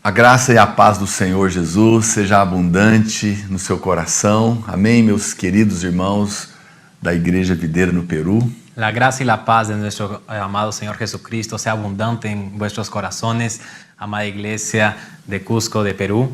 A graça e a paz do Senhor Jesus seja abundante no seu coração. Amém, meus queridos irmãos da Igreja Videira no Peru. La gracia y la paz de nuestro amado Señor Jesucristo sea abundante en vuestros corazones, amada Iglesia de Cusco, de Perú.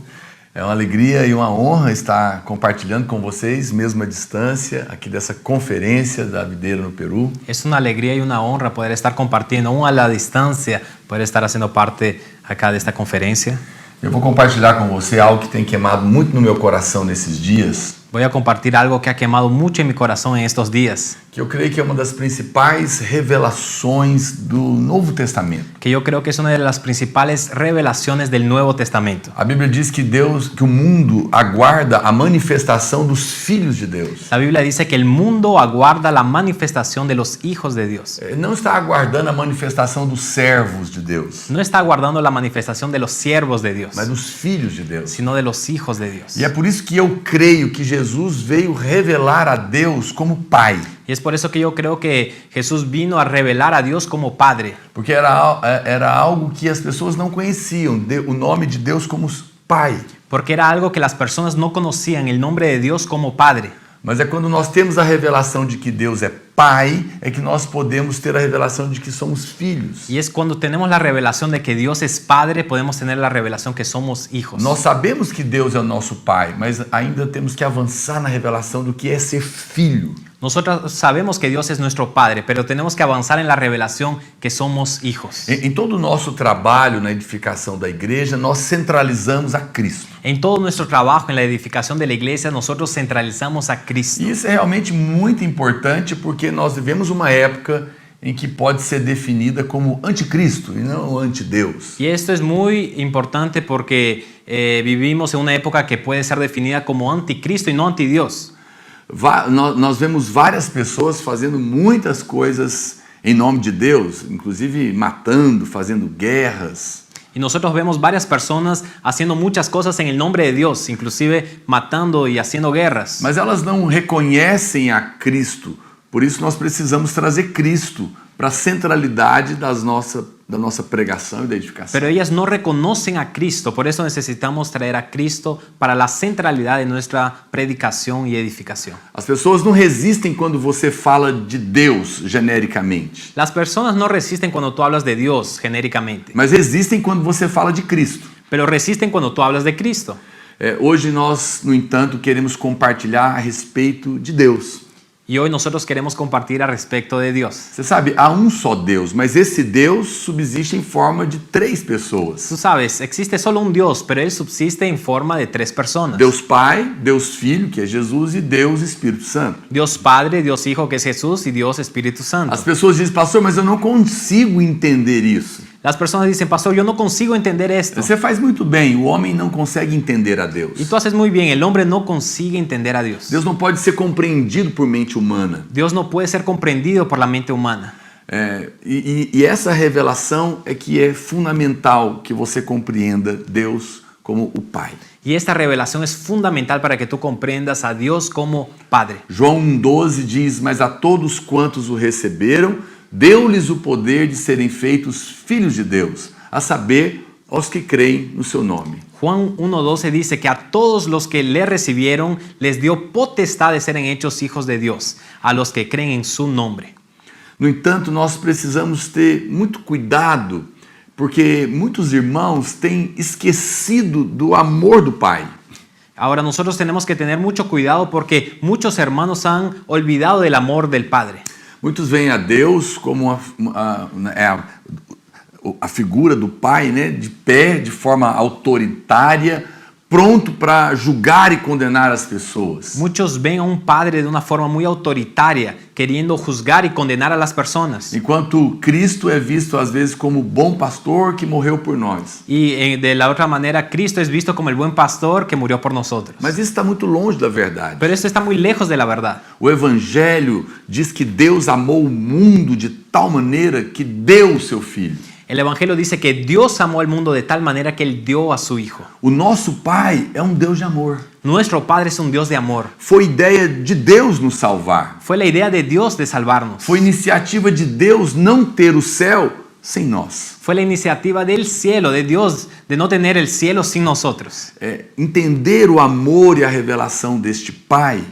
É uma alegria e uma honra estar compartilhando com vocês, mesmo à distância, aqui dessa conferência da Videira no Peru. Es una alegría y una honra poder estar compartiendo, aún a la distancia, poder estar haciendo parte acá de esta conferencia. Eu vou compartilhar com você algo que tem queimado muito no meu coração nesses dias. Voy a compartir algo que ha quemado mucho en mi corazón en estos días. Que eu creio que é uma das principais revelações do Novo Testamento. Que yo creo que es una de las principales revelaciones del Nuevo Testamento. A Bíblia diz que que o mundo aguarda a manifestação dos filhos de Deus. La Biblia dice que el mundo aguarda la manifestación de los hijos de Dios. Não está aguardando a manifestação dos servos de Deus. No está aguardando la manifestación de los siervos de Dios, Mas dos filhos de Deus. sino de los hijos de Dios. E é por isso que eu creio que Jesus veio revelar a Deus como Pai. Y es por eso que yo creo que Jesús vino a revelar a Dios como Padre. Porque era algo que as pessoas não conheciam, o nome de Deus como Pai. Porque era algo que las personas no conocían, el nombre de Dios como Padre. Mas é quando nós temos a revelação de que Deus é Pai, é que nós podemos ter a revelação de que somos filhos. Y es cuando tenemos la revelación de que Dios es Padre, podemos tener la revelación que somos hijos. Nós sabemos que Deus é o nosso Pai, mas ainda temos que avançar na revelação do que é ser filho. Nosotros sabemos que Dios es nuestro Padre, pero tenemos que avanzar en la revelación que somos hijos. Em todo o nosso trabalho na edificação da igreja, nós centralizamos a Cristo. En todo nuestro trabajo en la edificación de la iglesia, nosotros centralizamos a Cristo. E isso é realmente muito importante porque nós vivemos uma época em que pode ser definida como anticristo e não antideus. Y esto es muy importante porque vivimos en una época que puede ser definida como anticristo y no antidios. Nós vemos várias pessoas fazendo muitas coisas em nome de Deus, inclusive matando, fazendo guerras. Y nosotros vemos varias personas haciendo muchas cosas en el nombre de Dios, inclusive matando y haciendo guerras. Mas elas não reconhecem a Cristo. Por isso nós precisamos trazer Cristo para a centralidade da nossa pregação e da edificação. Pero ellas no reconocen a Cristo, por eso necesitamos traer a Cristo para la centralidad de nuestra predicación y edificación. As pessoas não resistem quando você fala de Deus genericamente. Las personas no resisten cuando tú hablas de Dios genéricamente, Mas resistem quando você fala de Cristo. pero resisten cuando tú hablas de Cristo. Hoje nós, no entanto, queremos compartilhar a respeito de Deus. Y hoy nosotros queremos compartir al respecto de Dios. Você sabe, há um só Deus, mas esse Deus subsiste em forma de 3 pessoas. Tú sabes, existe solo un Dios, pero Él subsiste en forma de 3 personas. Deus Pai, Deus Filho, que é Jesus, e Deus Espírito Santo. Dios Padre, Dios Hijo, que es Jesús, y Dios Espíritu Santo. As pessoas dizem, pastor, mas eu não consigo entender isso. Las personas dicen, pastor, yo no consigo entender esto. Você faz muito bem, o homem não consegue entender a Deus. Y tú haces muy bien, el hombre no consigue entender a Dios. Deus não pode ser compreendido por mente humana. Dios no puede ser comprendido por la mente humana. E essa revelação é que é fundamental que você compreenda Deus como o Pai. Y esta revelación es fundamental para que tú comprendas a Dios como Padre. João 1,12 diz, mas a todos quantos o receberam, deu-lhes o poder de serem feitos filhos de Deus, a saber, aos que creem no seu nome. Juan 1:12 dice que a todos los que le recibieron les dio potestad de ser hechos hijos de Dios, a los que creen en su nombre. No entanto, nós precisamos ter muito cuidado, porque muitos irmãos têm esquecido do amor do Pai. Ahora nosotros tenemos que tener mucho cuidado porque muchos hermanos han olvidado del amor del Padre. Muitos veem a Deus como a figura do Pai, né, de pé, de forma autoritária, pronto para julgar e condenar as pessoas. Muchos ven a un padre de una forma muy autoritaria, queriendo juzgar y condenar a las personas. Enquanto Cristo é visto às vezes como o bom pastor que morreu por nós. Y de la otra manera, Cristo es visto como el buen pastor que murió por nosotros. Mas isso está muito longe da verdade. Pero esto está muy lejos de la verdad. O Evangelho diz que Deus amou o mundo de tal maneira que deu o seu Filho. El Evangelio dice que Dios amó al mundo de tal manera que Él dio a su Hijo. O nosso Pai é um Deus de amor. Nuestro Padre es un Dios de amor. Foi ideia de Deus nos salvar. Fue la idea de Dios de salvarnos. Foi iniciativa de Deus não ter o céu sem nós. Fue la iniciativa del cielo, de Dios, de no tener el cielo sin nosotros. Entender o amor e a revelação deste Pai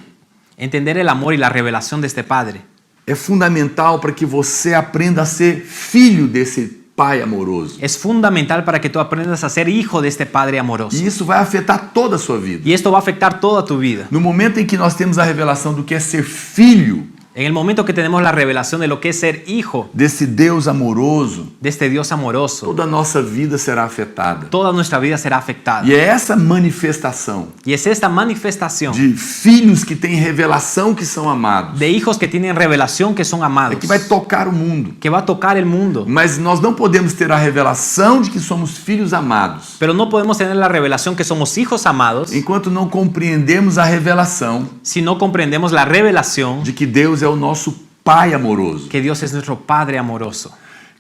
Entender el amor y la revelación de este Padre é fundamental para que você aprenda a ser filho desse Pai amoroso. es fundamental para que tú aprendas a ser hijo de este Padre amoroso. E isso vai afetar toda a sua vida. Y esto va a afectar toda tu vida. No momento em que nós temos a revelação do que é ser filho En el momento que tenemos la revelación de lo que es ser hijo desse Deus amoroso, de este Dios amoroso, toda a nossa vida será afetada. toda nuestra vida será afectada. E é essa manifestação Y es esta manifestación de filhos que têm revelação que são amados de hijos que tienen revelación que son é amados, que vai tocar o mundo. que va a tocar el mundo. Mas nós não podemos ter a revelação de que somos filhos amados Pero no podemos tener la revelación que somos hijos amados enquanto não compreendemos a revelação si no comprendemos la revelación de que Deus é o nosso Pai amoroso. que Dios es nuestro Padre amoroso.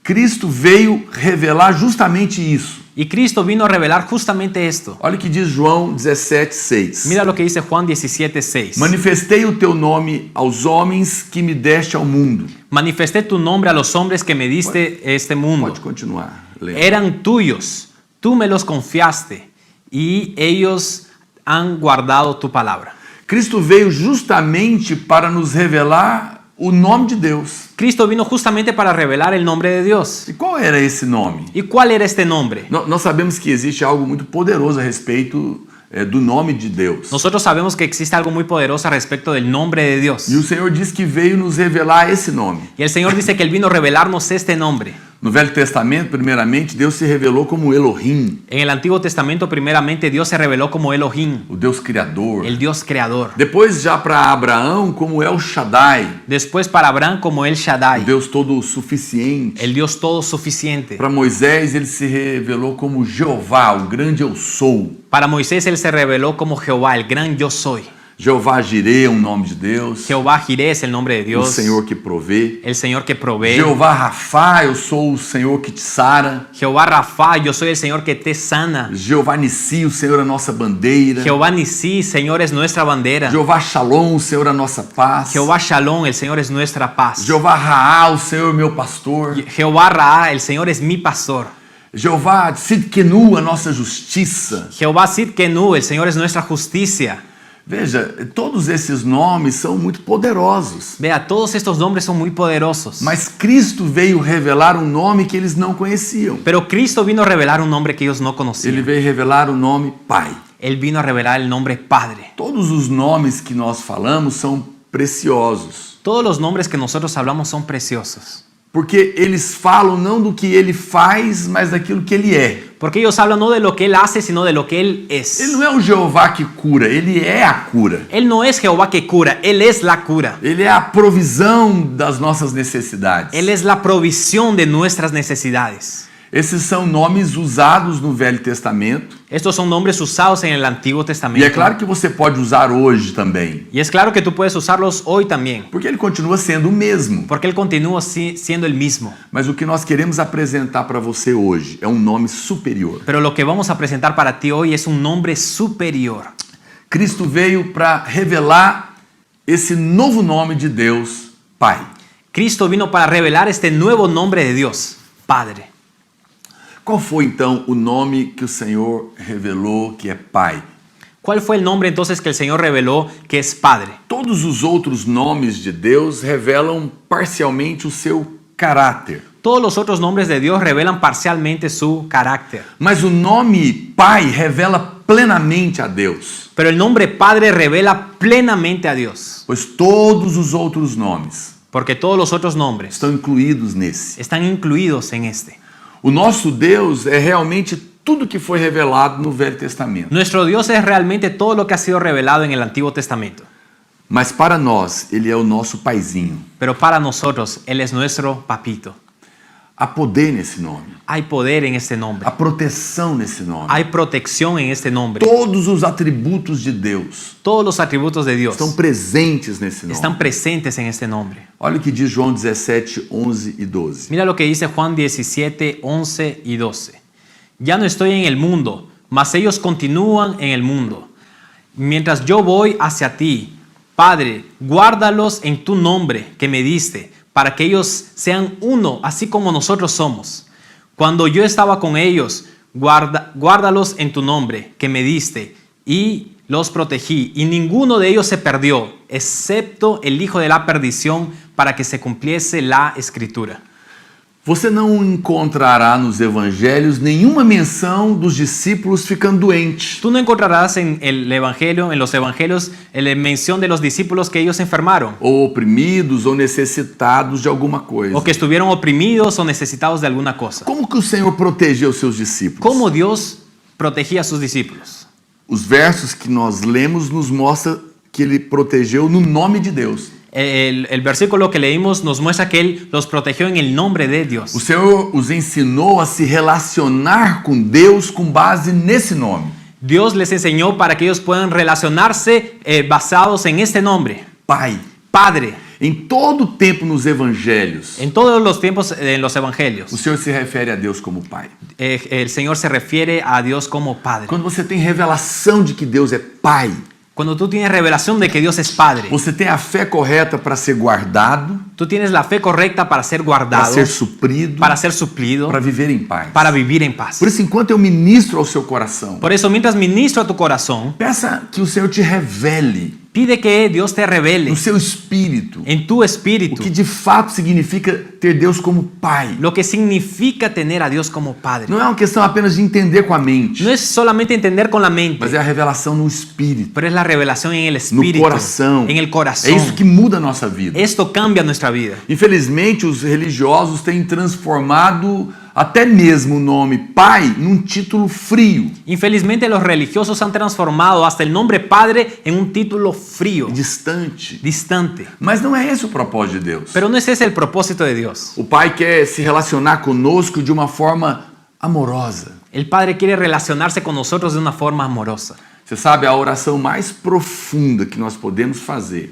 Cristo veio revelar justamente isso. Y Cristo vino a revelar justamente esto. Olha o que diz João 17:6. Mira lo que dice Juan 17:6. Manifestei o teu nome aos homens que me deste ao mundo. Manifesté tu nombre a los hombres que me diste este mundo. Pode continuar lendo. Eran tuyos, tú me los confiaste y ellos han guardado tu palabra. Cristo veio justamente para nos revelar o nome de Deus. Cristo vino justamente para revelar el nombre de Dios. E qual era esse nome? ¿Y cuál era este nombre? Nós sabemos que existe algo muito poderoso a respeito do nome de Deus. Nosotros sabemos que existe algo muy poderoso respecto del nombre de Dios. E o Senhor diz que veio nos revelar esse nome. Y el Señor dice que Él vino a revelarnos este nombre. No Velho Testamento, primeiramente, Deus se revelou como Elohim, En el Antiguo Testamento, primeramente, Dios se reveló como Elohim, o Deus Criador. el Dios creador. Depois, já para Abraão, como El Shaddai, Después para Abraham como El o Shaddai, Deus todo suficiente. el Dios todo suficiente. Para Moisés, ele se revelou como Jeová, o grande eu sou. Para Moisés Él se reveló como Jehová, el gran yo soy. Jeová Jireh é um nome de Deus. Jehová Jireh es el nombre de O Dios, Senhor que provê. el Señor que provee. Jeová Rafá, eu sou o Senhor que te sara. Jehová Rafa, yo soy el Señor que te sana. Jeová Nissi, o Senhor é a nossa bandeira. Jehová Nisí, Señor es nuestra bandera. Jeová Shalom, o Senhor é a nossa paz. Jehová Shalom, el Señor es nuestra paz. Jeová Raá, o Senhor é meu pastor. Jehová Ra, el Señor es mi pastor. Jeová Sidkenu, a nossa justiça. Jehová Sidkenu, el Señor es nuestra justicia. Veja, todos esses nomes são muito poderosos. Vea, todos estos nombres son muy poderosos. Mas Cristo veio revelar um nome que eles não conheciam. Pero Cristo vino a revelar un nombre que ellos no Ele conocían. veio revelar o nome Pai. Él vino a revelar el nombre Padre. Todos os nomes que nós falamos são preciosos, Todos los nombres que nosotros hablamos son preciosos. porque eles falam não do que ele faz, mas daquilo que ele é. Porque ellos hablan no de lo que Él hace, sino de lo que Él es. Ele não é o Jeová que cura, ele é a cura. Él no es Jehová que cura, Él es la cura. Ele é a provisão das nossas necessidades. Él es la provisión de nuestras necesidades. Esses são nomes usados no Velho Testamento. Estos son nombres usados en el Antiguo E Testamento. é claro que você pode usar hoje também, Y es claro que tú puedes usarlos hoy también, porque ele continua sendo o mesmo. porque Él continúa siendo el mismo. Mas o que nós queremos apresentar para você hoje é um nome superior. Pero lo que vamos a presentar para ti hoy es un nombre superior. Cristo veio para revelar esse novo nome de Deus, Pai. Cristo vino para revelar este nuevo nombre de Dios, Padre. Qual foi então o nome que o Senhor revelou que é Pai? ¿Cuál fue el nombre entonces que el Señor reveló que es Padre? Todos os outros nomes de Deus revelam parcialmente o seu caráter. Todos los otros nombres de Dios revelan parcialmente su carácter. Mas o nome Pai revela plenamente a Deus, Pero el nombre Padre revela plenamente a Dios. pois todos os outros nomes Porque todos los otros nombres estão incluídos nesse. están incluidos en este. O nosso Deus é realmente tudo que foi revelado no Velho Testamento. Nuestro Dios es realmente todo lo que ha sido revelado en el Antiguo Testamento. Mas para nós, Ele é o nosso paizinho. Pero para nosotros, Él es nuestro papito. Há poder nesse nome. Hay poder en este nombre. Há proteção nesse nome. Hay protección en este nombre. Todos os atributos de Deus Todos los atributos de Dios estão presentes nesse nome. están presentes en este nombre. Olha o que diz João 17, 11 e 12. Mira lo que dice Juan 17, 11 y 12. Ya no estoy en el mundo, mas ellos continúan en el mundo. Mientras yo voy hacia ti, Padre, guárdalos en tu nombre que me diste, para que ellos sean uno, así como nosotros somos. Cuando yo estaba con ellos, guárdalos en tu nombre que me diste, y los protegí, y ninguno de ellos se perdió, excepto el hijo de la perdición, para que se cumpliese la escritura. Você não encontrará nos evangelhos nenhuma menção dos discípulos ficando doentes. Tú no encontrarás en los evangelios, la mención de los discípulos que ellos se enfermaron, Ou oprimidos ou necessitados de alguma coisa. o que estuvieron oprimidos o necesitados de alguna cosa. Como que o Senhor protegeu seus discípulos? ¿Cómo Dios protegía a sus discípulos? Os versos que nós lemos nos mostra que ele protegeu no nome de Deus. El versículo que leímos nos muestra que Él los protegió en el nombre de O Dios. Senhor os ensinou a se relacionar com Deus com base nesse nome. Dios les enseñó para que ellos puedan relacionarse basados en este nombre. Pai. Padre. Em todo o tempo nos evangelhos, En todos los tiempos en los evangelios, o Senhor se refere a Deus como Pai. el Señor se refiere a Dios como Padre. Quando você tem revelação de que Deus é Pai, Cuando tú tienes revelación de que Dios es Padre, você tem a fé correta para ser guardado, tú tienes la fe correcta para ser para guardado, ser suprido, para ser suplido, para viver em paz. para vivir en paz. Por isso, enquanto eu ministro ao seu coração, Por eso, mientras ministro a tu corazón, peça que o Senhor te revele pide que Dios te revele no seu espírito en tu o espíritu que de fato significa ter Deus como Pai. lo que significa tener a Dios como Padre. Não é uma questão apenas de entender com a mente, No es solamente entender con la mente, mas é a revelação no espírito, pero es la revelación en el no espíritu, coração. en el É corazón. isso que muda a nossa vida. Esto cambia nuestra vida. Infelizmente, os religiosos têm transformado até mesmo o nome Pai num título frio, Infelizmente, los religiosos han transformado hasta el nombre Padre en un título frío, distante. distante. Mas não é esse o propósito de Deus. Pero no es ese el propósito de Dios. O Pai quer se relacionar conosco de uma forma amorosa. El Padre quiere relacionarse con nosotros de una forma amorosa. Você sabe, a oração mais profunda que nós podemos fazer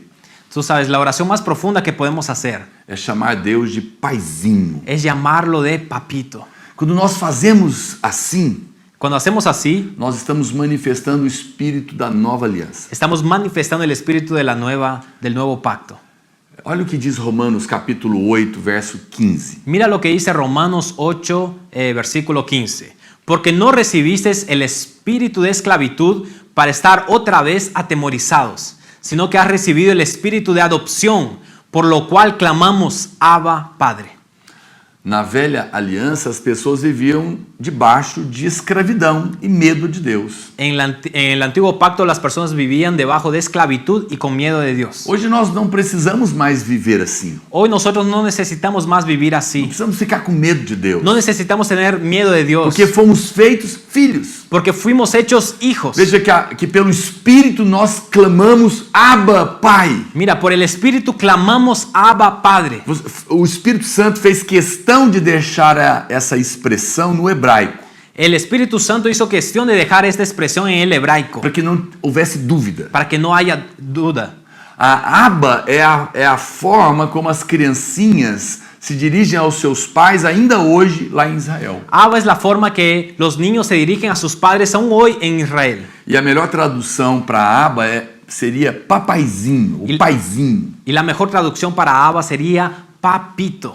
Tú sabes, la oración más profunda que podemos hacer é chamar Deus de Paizinho. es llamarlo de papito. Quando nós fazemos assim, Cuando hacemos así, nós estamos manifestando o espírito da nova aliança. estamos manifestando el espíritu del nuevo pacto. Olha o que diz Romanos capítulo 8, verso 15. Mira lo que dice Romanos 8, versículo 15. Porque no recibisteis el espíritu de esclavitud para estar otra vez atemorizados, sino que has recibido el espíritu de adopción, por lo cual clamamos, Abba, Padre. Na velha aliança, as pessoas viviam debaixo de escravidão e medo de Deus. En el antiguo pacto las personas vivían debajo de esclavitud y con miedo de Dios. Hoje nós não precisamos mais viver assim. Hoy nosotros no necesitamos más vivir Não así. precisamos ficar com medo de Deus. No necesitamos tener miedo de Dios, Porque fomos feitos filhos. porque fuimos hechos hijos. Veja que pelo Espírito nós clamamos Abba, Pai. Mira, por el Espíritu clamamos, Abba, Padre. O Espírito Santo fez questão de deixar essa expressão no hebraico, El Espíritu Santo hizo cuestión de dejar esta expresión en el hebraico, para que não houvesse dúvida. para que no haya duda. A Abba é a forma como as criancinhas se dirigem aos seus pais ainda hoje lá em Israel. Abba es la forma que los niños se dirigen a sus padres aún hoy en Israel. E a melhor tradução para Abba seria papaizinho, ou paizinho. Y la mejor traducción para Abba sería papito.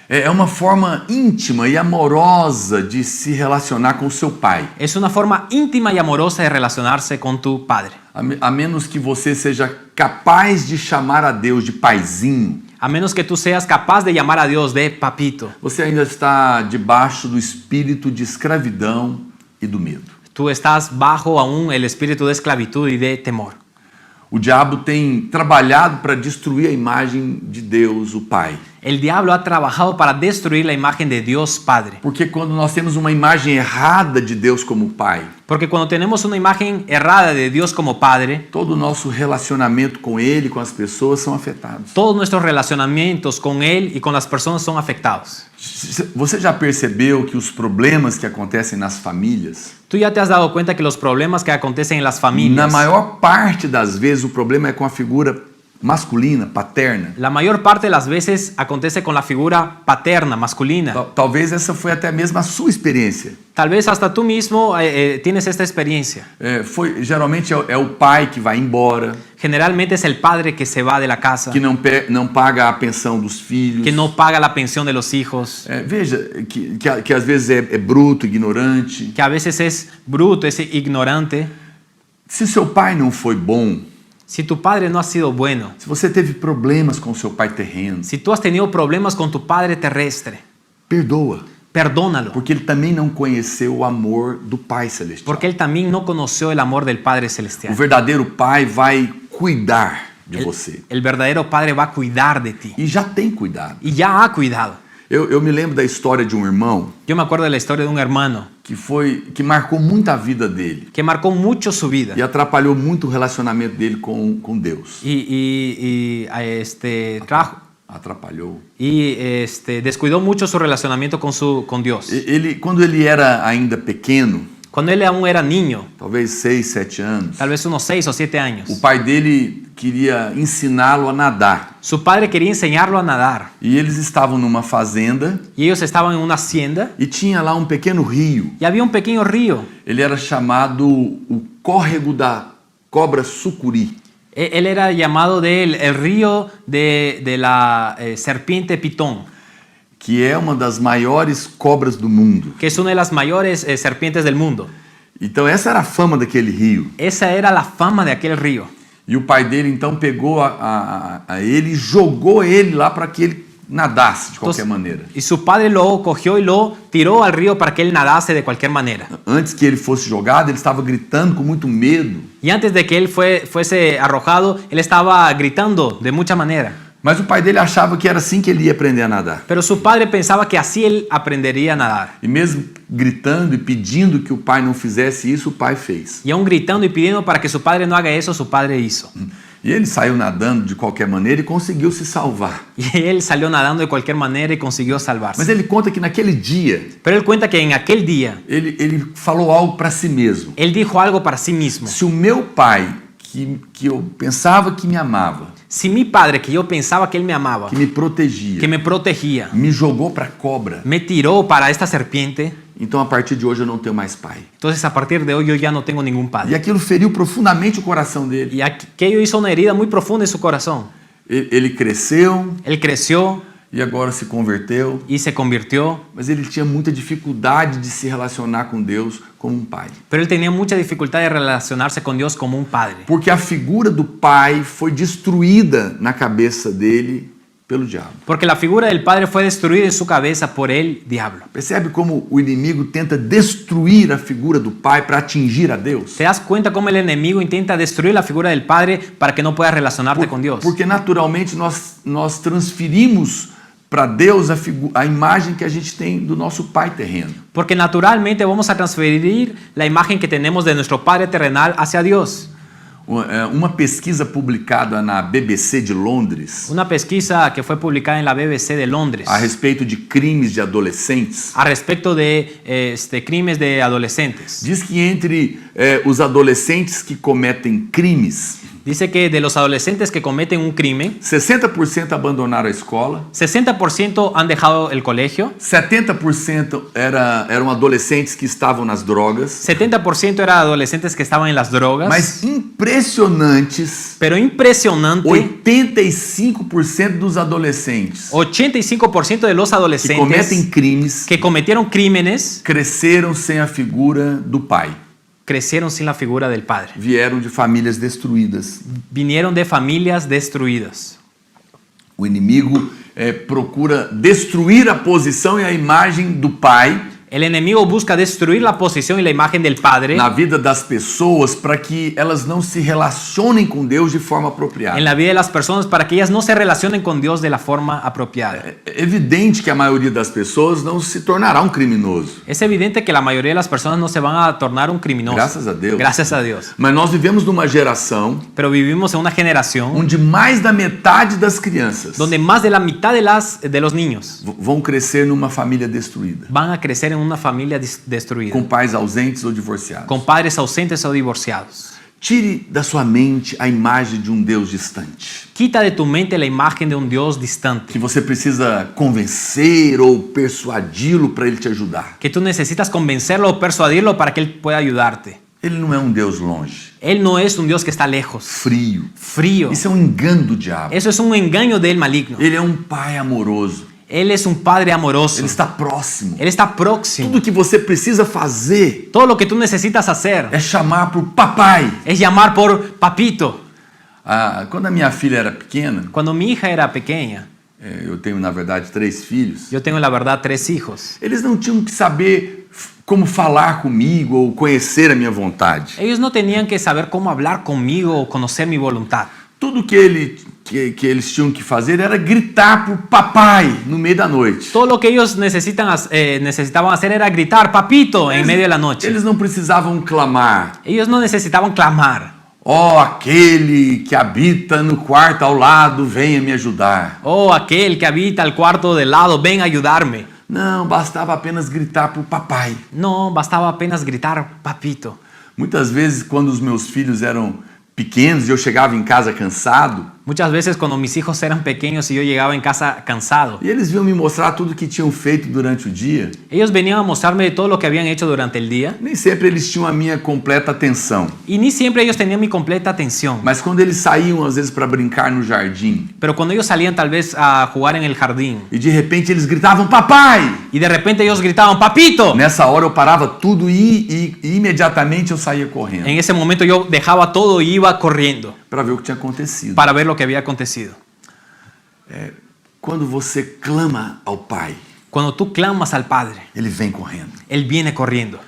É uma forma íntima e amorosa de se relacionar com o seu pai. Es una forma íntima y amorosa de relacionarse con tu padre. A menos que você seja capaz de chamar a Deus de paizinho, A menos que tú seas capaz de llamar a Dios de papito, você ainda está debaixo do espírito de escravidão e do medo. tú estás bajo aún el espíritu de esclavitud y de temor. O diabo tem trabalhado para destruir a imagem de Deus, o Pai. El diablo ha trabajado para destruir la imagen de Dios Padre. Porque quando nós temos uma imagem errada de Deus como Pai, Porque cuando tenemos una imagen errada de Dios como Padre, todo o nosso relacionamento com Ele, com as pessoas, são afetados. todos nuestros relacionamientos con Él y con las personas son afectados. Você já percebeu que os problemas que acontecem nas famílias, Tú ya te has dado cuenta que los problemas que acontecen en las na familias, maior parte das vezes, o problema é com a figura masculina, paterna. La mayor parte de las veces acontece con la figura paterna, masculina. Talvez essa foi até mesmo a sua experiência. Tal vez hasta tú mismo tienes esta experiencia. Geralmente é o pai que vai embora, Generalmente es el padre que se va de la casa, que não paga a pensão dos filhos. que no paga la pensión de los hijos, Veja, que às vezes é bruto, ignorante. que a veces es bruto, es ignorante. Se seu pai não foi bom, Si tu padre no ha sido bueno, se você teve problemas com seu pai terreno, si tú has tenido problemas con tu padre terrestre, perdoa. perdónalo, Porque ele também não conheceu o amor do Pai Celestial. porque él también no conoció el amor del Padre O Celestial. verdadeiro Pai vai cuidar de você. El verdadero Padre va a cuidar de ti E já tem cuidado. y ya ha cuidado. Eu me lembro da história de um irmão Yo me acuerdo de la historia de un hermano que marcou muito a vida dele que marcó mucho su vida e atrapalhou muito o relacionamento dele com Deus. Atrapalhou. Descuidó mucho su relacionamiento con Dios. Quando ele era ainda pequeno, Cuando él aún era niño, talvez 6, 7 anos, tal vez unos 6 o 7 años, o pai dele queria ensiná-lo a nadar. su padre quería enseñarlo a nadar. E eles estavam numa fazenda Y ellos estaban en una hacienda e tinha lá um pequeno rio. y había un pequeño río. Ele era chamado o córrego da cobra sucuri. Él era llamado el río de la serpiente pitón, Que é uma das maiores cobras do mundo. que es una de las mayores serpientes del mundo. Então essa era a fama daquele rio. Esa era la fama de aquel río. E o pai dele então pegou a ele e jogou ele lá para que ele nadasse de qualquer maneira. Y su padre lo cogió y lo tiró al río para que él nadase de cualquier manera. Antes que ele fosse jogado, ele estava gritando com muito medo. Y antes de que él fuese arrojado, él estaba gritando de mucha manera. Mas o pai dele achava que era assim que ele ia aprender a nadar. Pero su padre pensaba que así él aprendería a nadar. E mesmo gritando e pedindo que o pai não fizesse isso, o pai fez. Y aún gritando y pidiendo para que su padre no haga eso, su padre hizo. E ele saiu nadando de qualquer maneira e conseguiu se salvar. Y él salió nadando de cualquier manera y consiguió Mas salvarse. ele conta que naquele dia, Pero él cuenta que en aquel día, ele falou algo para si mesmo. él dijo algo para sí mismo. Se o meu pai, que eu pensava que me amava, Si mi padre, que yo pensaba que él me amaba, que me protegia, que me protegía, me jogou para a cobra, me tiró para esta serpiente, então a partir de hoje eu não tenho mais pai. entonces a partir de hoy yo ya no tengo ningún E padre. aquilo feriu profundamente o coração dele. Y aquello hizo una herida muy profunda en su corazón. Ele cresceu Él creció e agora se converteu, y se convirtió, mas ele tinha muita dificuldade de se relacionar com Deus como um pai. pero él tenía mucha dificultad de relacionarse con Dios como un padre. Porque a figura do pai foi destruída na cabeça dele pelo diabo. Porque la figura del padre fue destruida en su cabeza por el diablo. Percebe como o inimigo tenta destruir a figura do pai para atingir a Deus? ¿Te das cuenta cómo el enemigo intenta destruir la figura del padre para que no puedas relacionarte con Dios? Porque naturalmente nós transferimos para Deus a imagem que a gente tem do nosso pai terreno. Porque naturalmente vamos a transferir la imagen que tenemos de nuestro padre terrenal hacia Dios. Uma pesquisa publicada na BBC de Londres Una pesquisa que fue publicada en la BBC de Londres a respeito de crimes de adolescentes a respecto de crímenes de adolescentes. diz que entre os adolescentes que cometem crimes, Dice que de los adolescentes que cometen un crimen, 60% abandonaram a escola, 60% han dejado el colegio, 70% eram adolescentes que estavam nas drogas, 70% eran adolescentes que estaban en las drogas, mas impressionantes, pero impresionante, 85% dos adolescentes 85% de los que adolescentes cometem crimes que cometieron crímenes cresceram sem a figura do pai, crecieron sin la figura del padre. vieram de famílias destruídas. Vinieron de familias destruidas. O inimigo procura destruir a posição e a imagem do pai El enemigo busca destruir la posición y la imagen del padre na vida das pessoas para que elas não se relacionem com Deus de forma apropriada. en la vida de las personas para que ellas no se relacionen con Dios de la forma apropiada. É evidente que a maioria das pessoas não se tornará um criminoso. Es evidente que la mayoría de las personas no se van a tornar un criminoso. Graças a Deus. Gracias a Dios. Mas nós vivemos numa geração Pero vivimos en una generación onde mais da metade das crianças donde más de la mitad de los niños vão crescer numa família destruída, van a crecer en una familia destruida, com pais ausentes ou divorciados. con padres ausentes o divorciados. Tire da sua mente a imagem de um Deus distante, Quita de tu mente la imagen de un Dios distante, que você precisa convencer ou persuadi-lo para ele te ajudar. que tú necesitas convencerlo o persuadirlo para que Él pueda ayudarte. Ele não é um Deus longe, Él no es un Dios que está lejos, frio. frío. Isso é um engano do diabo. Eso es un engaño del maligno. Ele é um pai amoroso. Él es un Padre amoroso. Ele está próximo. Él está próximo. Tudo que você precisa fazer Todo lo que tú necesitas hacer é chamar por papai. es llamar por papito. Quando a minha filha era pequena, Cuando mi hija era pequeña, eu tenho na verdade 3 filhos, yo tengo la verdad 3 hijos. eles não tinham que saber como falar comigo ou conhecer a minha vontade. Ellos no tenían que saber cómo hablar conmigo o conocer mi voluntad. Tudo que eles tinham que fazer era gritar por papai no meio da noite. Todo lo que ellos necesitaban hacer era gritar papito en medio de la noche. Eles não precisavam clamar. Ellos no necesitaban clamar. Ó, aquele que habita no quarto ao lado, venha me ajudar. Oh, aquel que habita al cuarto del lado, ven a ayudarme. Não, bastava apenas gritar por papai. No, bastaba apenas gritar papito. Muitas vezes, quando os meus filhos eram pequenos e eu chegava em casa cansado, Muchas veces cuando mis hijos eran pequeños y yo llegaba en casa cansado, e eles vinham me mostrar tudo que tinham feito durante o dia, ellos venían a mostrarme todo lo que habían hecho durante el día nem sempre eles tinham a minha completa atenção. y ni siempre ellos tenían mi completa atención. Mas quando eles saíam, às vezes, para brincar no jardim, Pero cuando ellos salían tal vez a jugar en el jardín e de repente eles gritavam, papai! y de repente ellos gritaban papito, Nessa hora eu parava tudo e imediatamente eu saía correndo en ese momento yo dejaba todo y iba corriendo para ver o que tinha acontecido. para ver lo que había acontecido. Quando você clama ao Pai, Cuando tú clamas al Padre, Ele vem correndo. Él viene corriendo.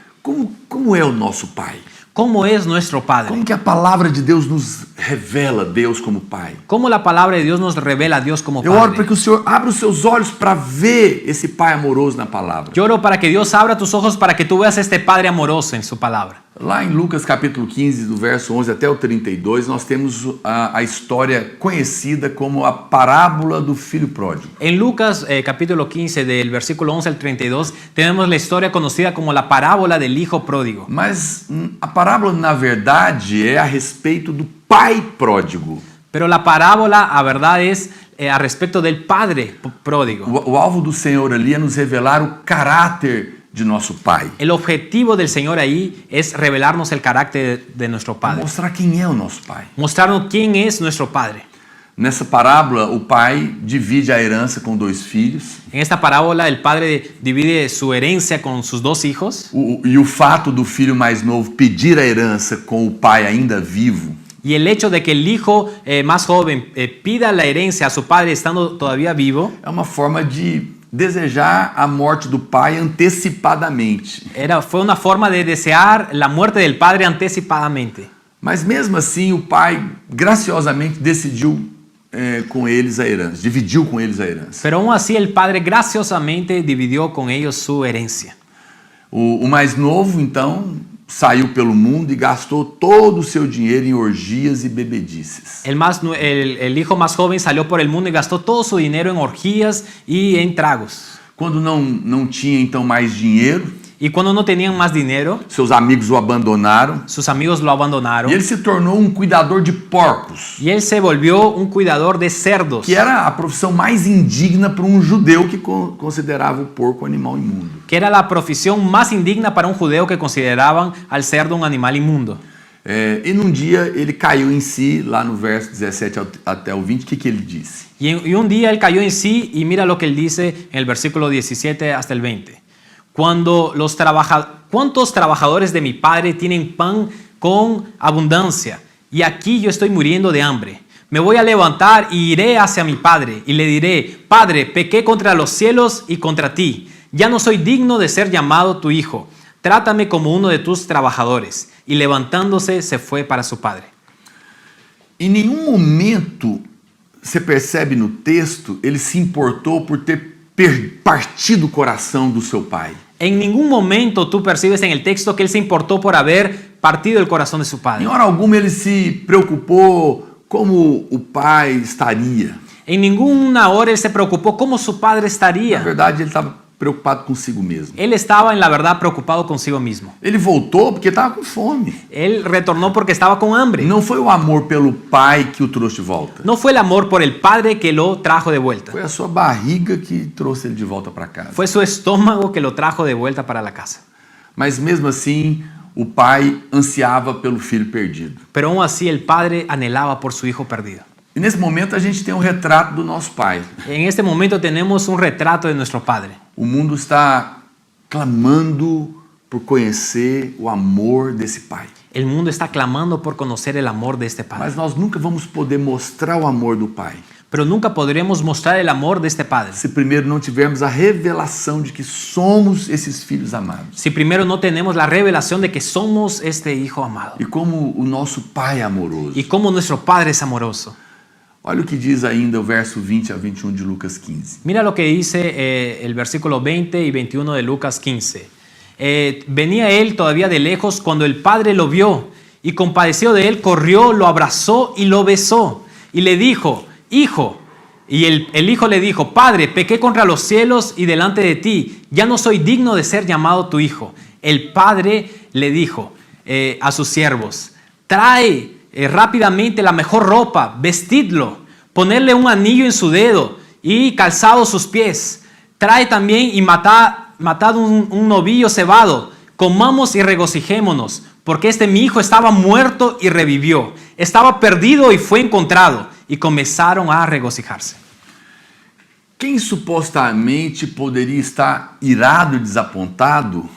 Como é o nosso Pai? ¿Cómo es nuestro Padre? Como que a palavra de Deus nos revela Deus como Pai? ¿Cómo la palabra de Dios nos revela a Dios como Eu oro para Padre? que o Senhor abra os seus olhos para ver esse Pai amoroso na palavra. Yo oro para que Dios abra tus ojos para que tú veas este Padre amoroso en su palabra. Lá em Lucas capítulo 15, do verso 11 até o 32, nós temos a história conhecida como a parábola do filho pródigo. En Lucas capítulo 15 del versículo 11 al 32 tenemos la historia conocida como la parábola del hijo pródigo. Mas a parábola, na verdade, é a respeito do pai pródigo. Pero la parábola, a verdad, es a respecto del padre pródigo. O alvo do Senhor ali é nos revelar o caráter de nosso pai. El objetivo del Señor ahí es revelarnos el carácter de nuestro Padre. Mostrar quem é o nosso pai. Mostrarnos quién es nuestro Padre. Nessa parábola, o pai divide a herança com 2 filhos. En esta parábola, el padre divide su herencia con sus 2 hijos. E o fato do filho mais novo pedir a herança com o pai ainda vivo Y el hecho de que el hijo más joven pida la herencia a su padre estando todavía vivo é uma forma de desejar a morte do pai antecipadamente. fue una forma de desear la muerte del padre anticipadamente. Mas mesmo assim, o pai graciosamente decidiu com eles a herança, dividiu com eles a herança. Pero aún así el padre graciosamente dividió con ellos su herencia. O mais novo, então, saiu pelo mundo e gastou todo o seu dinheiro em orgias e bebedices. El hijo más joven salió por el mundo y gastó todo su dinero en orgías y en tragos. Quando não tinha então mais dinheiro, Y cuando no tenían más dinero, seus amigos o abandonaram sus amigos lo abandonaron. e ele se tornou um cuidador de porcos, Y él se volvió un cuidador de cerdos, que era a profissão mais indigna para um judeu que considerava o porco um animal imundo. que era la profesión más indigna para un judeo que consideraban al cerdo un animal inmundo. E num dia ele caiu em si, lá no verso 17 até o 20, o que ele disse? Y un día él cayó en sí y mira lo que él dice en el versículo 17 hasta el 20. ¿Cuántos trabajadores de mi padre tienen pan con abundancia? Y aquí yo estoy muriendo de hambre. Me voy a levantar y iré hacia mi padre y le diré, Padre, pequé contra los cielos y contra ti. Ya no soy digno de ser llamado tu hijo. Trátame como uno de tus trabajadores. Y levantándose se fue para su padre. Em nenhum momento você percebe no texto ele se importou por ter partido o coração do seu pai. En ningún momento tú percibes en el texto que él se importó por haber partido el corazón de su padre. Em hora alguma ele se preocupou como o pai estaria. En ninguna hora él se preocupó cómo su padre Na estaría. verdade, ele estava preocupado consigo mesmo. Él estaba en la verdad preocupado consigo mismo. Ele voltou porque estava com fome. Él retornó porque estaba con hambre. Não foi o amor pelo pai que o trouxe de volta. No fue el amor por el padre que lo trajo de vuelta. Foi a sua barriga que trouxe ele de volta para casa. Fue su estómago que lo trajo de vuelta para la casa. Mas mesmo assim, o pai ansiava pelo filho perdido. Pero aún así el padre anhelaba por su hijo perdido. E nesse momento a gente tem um retrato do nosso pai. En este momento tenemos un retrato de nuestro padre. O mundo está clamando por conhecer o amor desse pai. El mundo está clamando por conocer el amor de este padre. Mas nós nunca vamos poder mostrar o amor do pai Pero nunca podremos mostrar el amor de este padre se primeiro não tivermos a revelação de que somos esses filhos amados. si primero no tenemos la revelación de que somos este hijo amado. E como o nosso pai é amoroso. Y cómo nuestro padre es amoroso. Olha o que diz ainda o verso 20 a 21 de Lucas 15. Mira lo que dice el versículo 20 y 21 de Lucas 15. Venía él todavía de lejos cuando el padre lo vio y compadecido de él corrió, lo abrazó y lo besó y le dijo: hijo. Y el hijo le dijo: padre, pequé contra los cielos y delante de ti, ya no soy digno de ser llamado tu hijo. El padre le dijo a sus siervos: trae rápidamente la mejor ropa, vestidlo, ponerle un anillo en su dedo y calzados sus pies. Trae también y matad un novillo cebado, comamos y regocijémonos, porque este mi hijo estaba muerto y revivió, estaba perdido y fue encontrado. Y comenzaron a regocijarse. Quem supostamente poderia estar irado e desapontado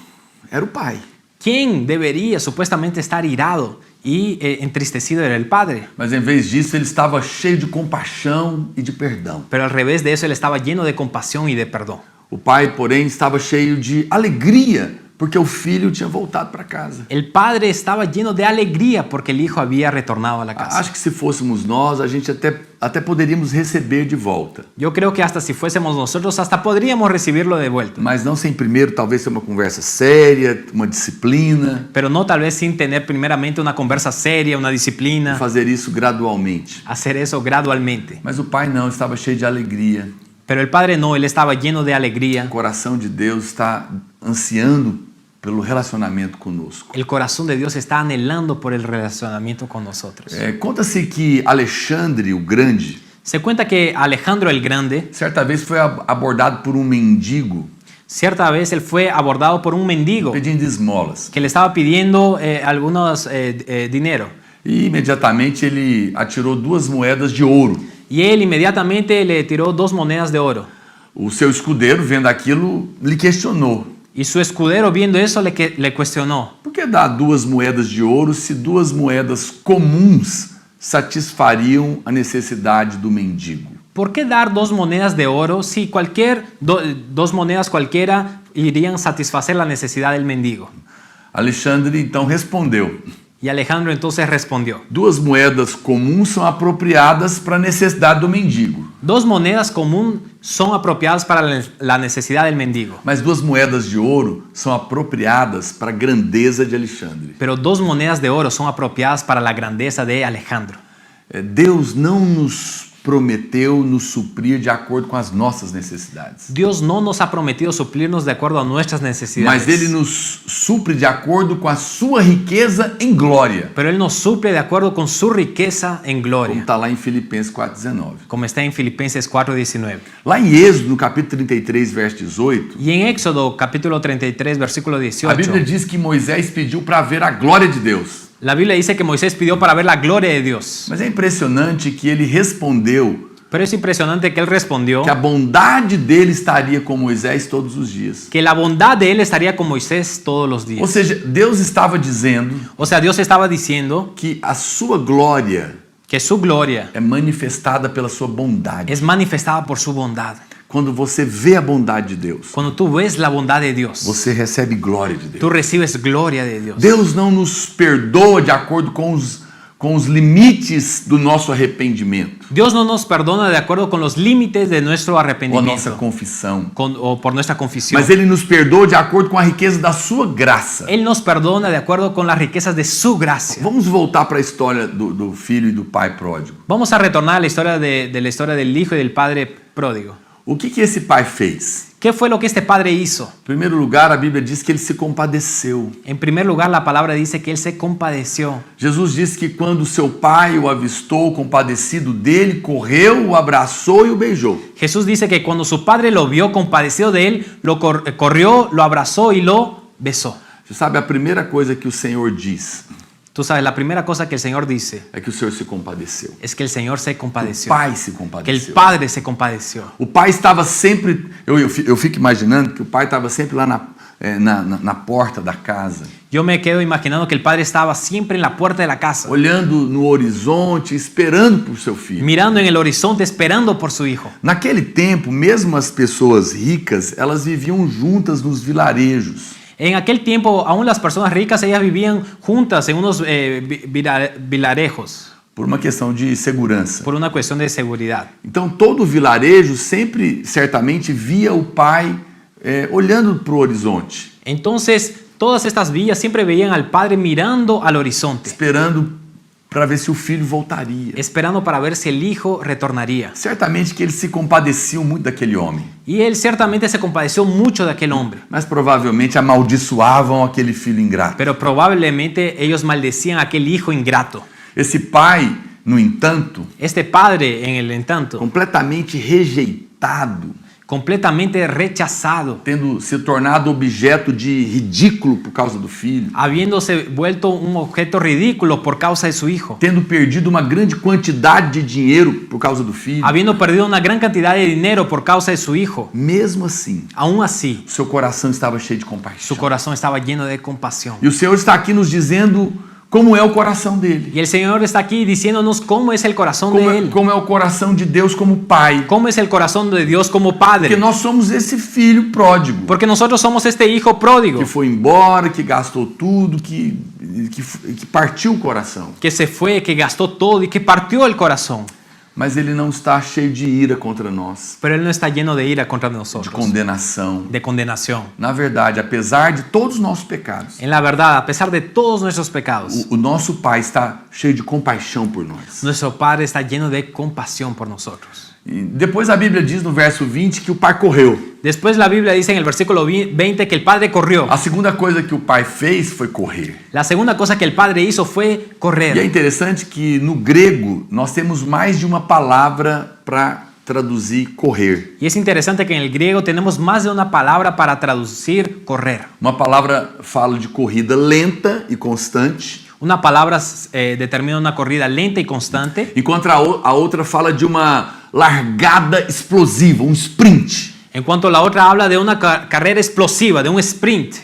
era o pai. ¿Quién debería supuestamente estar irado y entristecido? Era el padre. Mas em vez disso, ele estava cheio de compaixão e de perdão. Pero al revés de eso, él estaba lleno de compasión y de perdón. O pai, porém, estava cheio de alegria, porque o filho tinha voltado para casa. El padre estaba lleno de alegría porque el hijo había retornado a la casa. Acho que se fôssemos nós, a gente até poderíamos receber de volta. Yo creo que hasta si fuésemos nosotros, hasta podríamos recibirlo de vuelta. Mas não sem primeiro, talvez, ter uma conversa séria, uma disciplina. Pero no tal vez sin tener primeramente una conversa seria, una disciplina. Fazer isso gradualmente. Hacer eso gradualmente. Mas o pai não, estava cheio de alegria. Pero el padre no, él estaba lleno de alegría. O coração de Deus está ansiando pelo relacionamento conosco. El corazón de Dios está anhelando por el relacionamiento con nosotros. Conta-se que Alexandre o Grande, Se cuenta que Alejandro el Grande, certa vez foi abordado por um mendigo cierta vez él fue abordado por un mendigo pedindo esmolas. que le estaba pidiendo algunos dinero. E imediatamente ele atirou 2 moedas de ouro. Y él inmediatamente le tiró 2 monedas de oro. O seu escudeiro, vendo aquilo, lhe questionou: Y su escudero, viendo eso, le cuestionó: por que dar 2 moedas de ouro se 2 moedas comuns satisfariam a necessidade do mendigo? ¿por qué dar 2 monedas de oro si 2 monedas cualquiera irían a satisfacer la necesidad del mendigo? Alexandre então respondeu: Y Alejandro entonces respondió: 2 moedas comuns são apropriadas para a necessidade do mendigo. 2 monedas comunes son apropiadas para la necesidad del mendigo. Mas 2 moedas de ouro são apropriadas para a grandeza de Alexandre. Pero 2 monedas de oro son apropiadas para la grandeza de Alejandro. Deus não nos prometeu nos suprir de acordo com as nossas necessidades. Dios no nos ha prometido suplirnos de acuerdo a nuestras necesidades. Mas Ele nos supre de acordo com a sua riqueza em glória. Pero Él nos suple de acuerdo con su riqueza en Como gloria. está lá em Filipenses 4,19. Como está en Filipenses 4:19. Lá em Êxodo, no capítulo 33, verso 18, Y en Éxodo capítulo 33, versículo a 18, Bíblia diz que Moisés pediu para ver a glória de Deus. la Biblia dice que Moisés pidió para ver la gloria de Dios. Mas é impressionante que ele respondeu Pero es impresionante que él respondió que a bondade dele estaria com Moisés todos os dias. que la bondad de él estaría con Moisés todos los Ou días. seja, Deus estava dizendo O sea, Dios estaba diciendo que a sua glória que su gloria é manifestada pela sua bondade. es manifestada por su bondad. Quando você vê a bondade de Deus, Cuando tú ves la bondad de Dios, você recebe glória de Deus. tú recibes gloria de Dios. Deus não nos perdoa de acordo com os limites do nosso arrependimento, Dios no nos perdona de acuerdo con los límites de nuestro ou a nossa arrepentimiento confissão. o por nuestra confesión. Mas Ele nos perdoa de acordo com a riqueza da sua graça. Él nos perdona de acuerdo con las riquezas de su gracia. Vamos voltar para a história do filho e do pai pródigo. Vamos a retornar a la historia de la historia del hijo y del padre pródigo. O que esse pai fez? ¿Qué fue lo que este padre hizo? Em primeiro lugar, a Bíblia diz que ele se compadeceu. En primer lugar, la palabra dice que él se compadeció. Jesus disse que quando seu pai o avistou compadecido dele, correu, o abraçou e o beijou. Jesús dice que cuando su padre lo vio compadecido de él, corrió, lo abrazó y lo besó. Você sabe, a primeira coisa que o Senhor diz Tú sabes, la primera cosa que el Señor dice é que o Senhor se compadeceu. es que el Señor se O compadeció. pai se Que el compadeceu. Padre se compadeció. O pai estava sempre... Eu fico imaginando que o pai estava sempre lá na porta da casa, Yo me quedo imaginando que el Padre estaba siempre en la puerta de la casa, olhando no horizonte, esperando por seu filho. mirando en el horizonte, esperando por su hijo. Naquele tempo, mesmo as pessoas ricas, elas viviam juntas nos vilarejos. En aquel tiempo, aún las personas ricas, ellas vivían juntas en unos vilarejos Por uma questão de segurança. por una cuestión de seguridad. Então todo vilarejo sempre, certamente, via o pai olhando para o horizonte, Entonces, todas estas villas siempre veían al Padre mirando al horizonte, esperando para ver se o filho voltaria. esperando para ver si el hijo retornaría. Certamente que eles se compadeciam muito daquele homem, Y él ciertamente se compadeció mucho de aquel hombre, mas provavelmente amaldiçoavam aquele filho ingrato. pero probablemente ellos maldecían a aquel hijo ingrato. Esse pai, no entanto, Este padre, en el entanto, completamente rejeitado, completamente rechazado, tendo se tornado objeto de ridículo por causa do filho, habiéndose vuelto un objeto ridículo por causa de su hijo, tendo perdido uma grande quantidade de dinheiro por causa do filho, habiendo perdido una gran cantidad de dinero por causa de su hijo, mesmo assim, aún así, seu coração estava cheio de su compaixão. corazón estaba lleno de compasión. E o Senhor está aqui nos dizendo como é o coração dele. Y el Señor está aquí diciéndonos cómo es el corazón de Él, Como é o coração de Deus como pai. cómo es el corazón de Dios como Porque Padre, nós somos esse filho pródigo, porque nosotros somos este hijo pródigo que foi embora, que gastou tudo, que partiu o coração. que se fue, que gastó todo y que partió el corazón. Mas ele não está cheio de ira contra nós, Pero Él no está lleno de ira contra de nosotros, condenação. de condenación. Na verdade, apesar de todos os nossos pecados, En la verdad, a pesar de todos nuestros pecados, o nosso Pai está cheio de compaixão por nós. nuestro Padre está lleno de compasión por nosotros. E depois a Bíblia diz no verso 20 que o pai correu. Después la Biblia dice en el versículo 20 que el Padre corrió. A segunda coisa que o pai fez foi correr. La segunda cosa que el Padre hizo fue E é correr. interessante que no grego nós temos mais de uma palavra para traduzir correr. Y es interesante que en el griego tenemos más de una palabra para traducir correr. Uma palavra fala de corrida lenta e constante, Una palabra determina una corrida lenta y constante, enquanto a outra fala de uma largada explosiva, um sprint. en cuanto la otra habla de una carrera explosiva, de un sprint.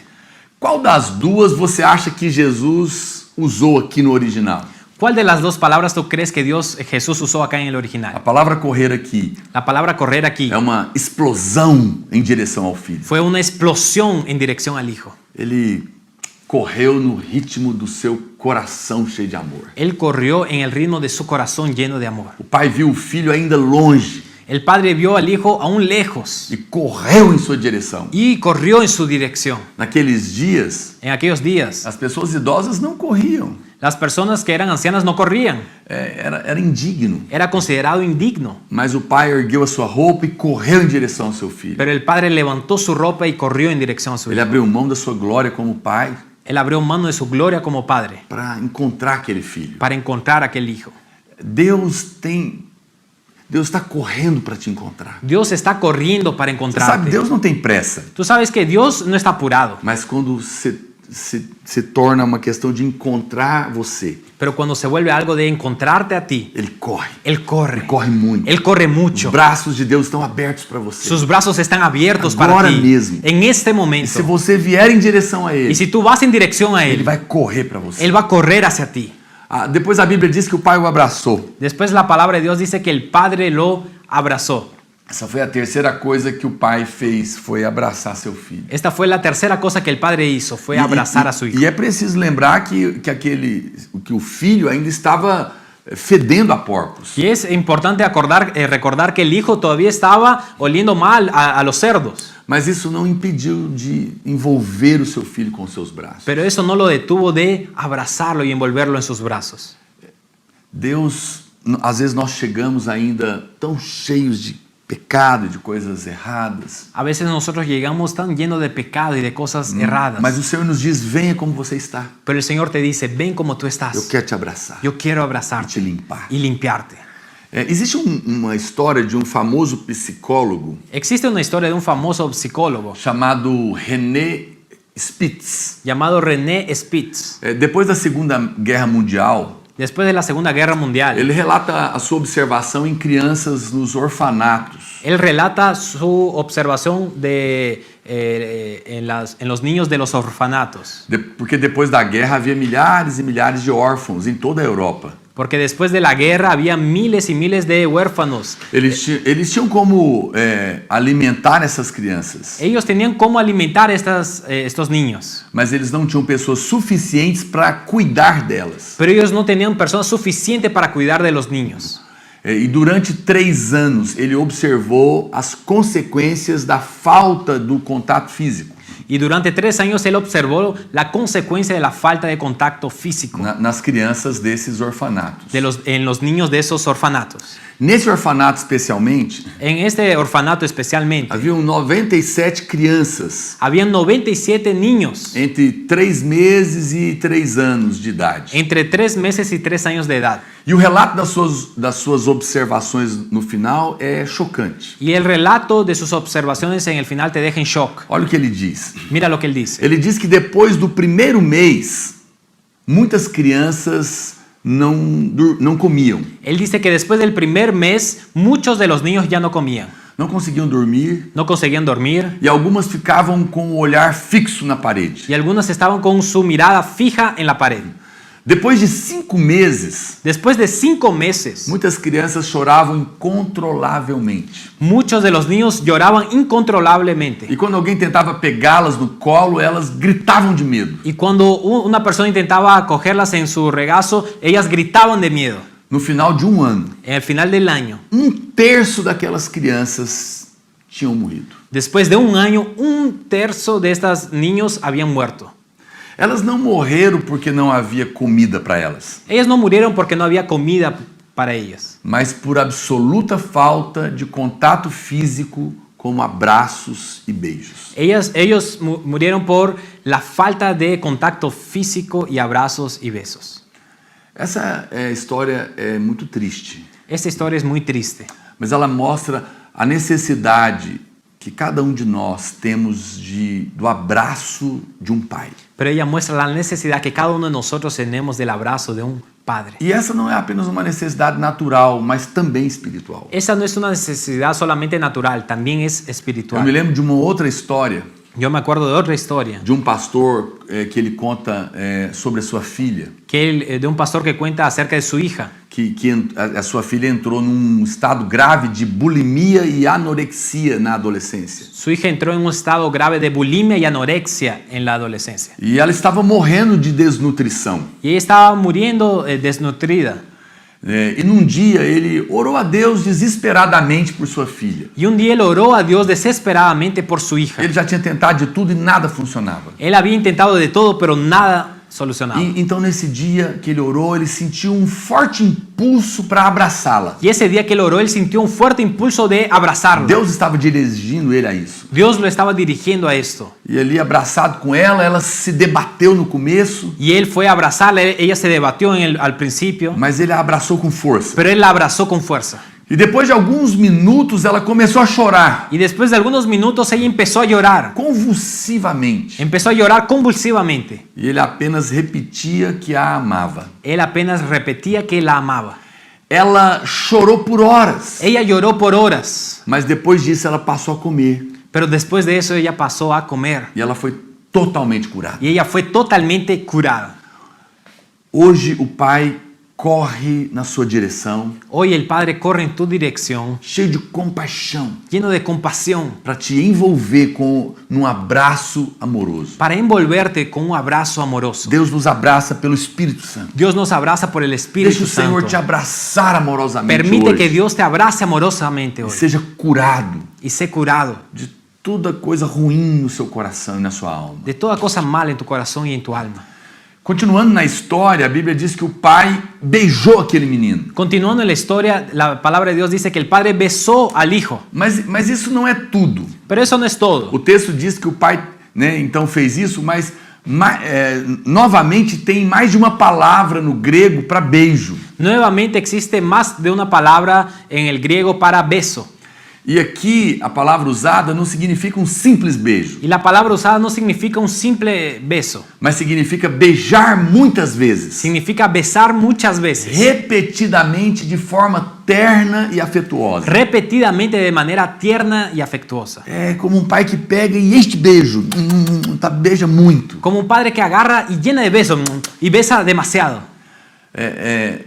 Qual das duas você acha que Jesus usou aqui no original? ¿Cuál de las dos palabras tú crees que Jesús usó acá en el A original? palavra correr aqui La palabra correr aquí é uma explosão em direção ao filho. fue una explosión en dirección al hijo. Ele correu no ritmo do seu coração cheio de amor. Él corrió en el ritmo de su corazón lleno de amor. O pai viu o filho ainda longe El padre vio al hijo aún lejos e correu em sua direção. y corrió en su dirección. Naqueles dias, En aquellos días, as pessoas idosas não corriam. las personas que eran ancianas no corrían. Era indigno. Era considerado indigno. Mas o pai ergueu a sua roupa e correu em direção ao seu filho. Pero el padre levantó su ropa y corrió en dirección a su Ele hijo. abriu mão da sua glória como pai Él abrió mano de su gloria como padre para encontrar aquele filho. para encontrar a aquel hijo. Deus está correndo para te encontrar. Dios está corriendo para Você sabe, encontrarte. Deus não tem pressa. Tú sabes que Dios no está apurado, Mas quando se torna uma questão de encontrar você, pero cuando se vuelve algo de encontrarte a ti, ele corre. Él corre. Ele corre muito. Él corre Os mucho. braços de Deus estão abertos para você. Sus brazos están abiertos Agora para ti mesmo. en este E momento. se você vier em direção a Y ele, si tú vas en dirección a ele Él, vai correr para você. Él va a correr hacia ti. Depois a Bíblia diz que o pai o abraçou. Después la palabra de Dios dice que el Padre lo abrazó. Essa foi a terceira coisa que o pai fez, foi abraçar seu filho. Esta fue la tercera cosa que el Padre hizo, fue abrazar a su hijo. E é preciso lembrar que o filho ainda estava fedendo a porcos. Y es importante recordar que el hijo todavía estaba oliendo mal a los cerdos. Mas isso não impediu de envolver o seu filho com seus braços. Pero eso no lo detuvo de abrazarlo y envolverlo en sus brazos. Deus, às vezes nós chegamos ainda tão cheios pecado e de coisas erradas. A veces nosotros llegamos tan llenos de pecado y de cosas erradas. Mas o Senhor nos diz, venha como você está. Pero el Señor te dice, ven como tú Eu estás. quero te abraçar. Yo quiero E te abrazarte limpar. y limpiarte. Existe uma história de um famoso psicólogo Existe una historia de un famoso psicólogo chamado René Spitz. llamado René Spitz. Depois da Segunda Guerra Mundial, Después de la Segunda Guerra Mundial, ele relata a sua observação em crianças nos orfanatos. él relata su observación en los niños de los orfanatos. Porque depois da guerra havia milhares e milhares de órfãos em toda a Europa. Porque después de la guerra había miles y miles de huérfanos. Eles tinham como alimentar essas crianças, Ellos tenían cómo alimentar estos niños, mas eles não tinham pessoas suficientes para cuidar delas. pero ellos no tenían personas suficientes para cuidar de los niños. E durante 3 anos ele observou as consequências da falta do contato físico Y durante 3 años él observó la consecuencia de la falta de contacto físico nas crianças desses orfanatos. en los niños de esos orfanatos. Nesse orfanato especialmente, En este orfanato especialmente, haviam 97 crianças habían 97 niños entre 3 meses e 3 anos de idade. entre 3 meses y 3 años de edad. E o relato das suas observações no final é chocante. Y el relato de sus observaciones en el final te deja en shock. Olha o que ele diz. Mira lo que él dice. Ele diz que depois do primeiro mês, muitas crianças não comiam, Él dice que después del primer mes, muchos de los niños ya no comían, não conseguiam dormir no conseguían dormir e algumas ficavam com o olhar fixo na parede. y algunos estaban con su mirada fija en la pared. Depois de 5 meses, Después de 5 meses, muitas crianças choravam incontrolavelmente. muchos de los niños lloraban incontrolablemente. E quando alguém tentava pegá-las no colo, elas gritavam de medo. Y cuando una persona intentaba cogerlas en su regazo, ellas gritaban de miedo. No final de um ano, En el final del año, 1/3 daquelas crianças tinham morrido. después de un año, 1/3 de estos niños habían muerto. Elas não morreram porque não havia comida para elas, Ellas no murieron porque no había comida para ellas, mas por absoluta falta de contato físico, como abraços e beijos. ellos murieron por la falta de contacto físico y abrazos y besos. Essa história é muito triste, Esta historia es muy triste, mas ela mostra a necessidade que cada de nós temos do abraço de pai. pero ella muestra la necesidad que cada uno de nosotros tenemos del abrazo de un padre. E essa não é apenas uma necessidade natural, mas também espiritual. Esa no es una necesidad solamente natural, también es Eu me espiritual. lembro de uma outra história Yo me acuerdo de otra historia, de um pastor que ele conta sobre a sua filha, de un pastor que cuenta acerca de su hija, que a sua filha entrou num estado grave de bulimia e anorexia na adolescência. Su hija entró en un estado grave de bulimia y anorexia en la adolescencia. E ela estava morrendo de desnutrição. Y ella estaba muriendo desnutrida. E num dia ele orou a Deus desesperadamente por sua filha. Y un día él oró a Dios desesperadamente por su hija. Ele já tinha tentado de tudo e nada funcionava. Él había intentado de todo, pero nada solucionaba. E então nesse dia que ele orou, ele sentiu um forte impulso para abraçá-la. Y ese día que él oró, él sintió un fuerte impulso de abrazarla. Deus estava dirigindo ele a isso. Dios lo estaba dirigiendo a esto. E ali abraçado com ela se debateu no começo, Y él fue a abrazarla, ella se debatió al principio, mas ele a abraçou com força. pero él la abrazó con fuerza. E depois de alguns minutos ela começou a chorar Y después de algunos minutos ella empezó a llorar. convulsivamente. Empezó a llorar convulsivamente. E ele apenas repetia que a amava. Él apenas repetía que la amaba. Ela chorou por horas, Ella lloró por horas, mas depois disso ela passou a comer pero después de eso ella pasó a comer. e ela foi totalmente curada. Y ella fue totalmente curada. Hoje o pai corre na sua direção, Hoy el Padre corre en tu dirección, cheio de compaixão, lleno de compasión, para te envolver num abraço amoroso. para envolverte con un abrazo amoroso. Deus nos abraça pelo Espírito Santo. Dios nos abraza por el Deixa Espíritu o Senhor Santo. te abraçar amorosamente Permite hoje. que Dios te abrace amorosamente E hoy seja curado y sé curado de toda coisa ruim no seu coração e na sua alma. de toda cosa mala en tu corazón y en tu alma. Continuando na história, a Bíblia diz que o pai beijou aquele menino. Continuando en la historia, la palabra de Dios dice que el padre besó al hijo. Mas isso não é tudo. Pero eso no es todo. O texto diz que o pai, né, então fez isso, mas novamente tem mais de uma palavra no grego para beijo. Nuevamente existe más de una palabra en el griego para beso. E aqui a palavra usada não significa um simples beijo, Y la palabra usada no significa un simple beso. mas significa beijar muitas vezes, Significa besar muchas veces. repetidamente de forma terna e afetuosa. Repetidamente de manera tierna y afectuosa. É como um pai que pega e enche de beijo, beija muito. Como un padre que agarra y llena de besos y besa demasiado.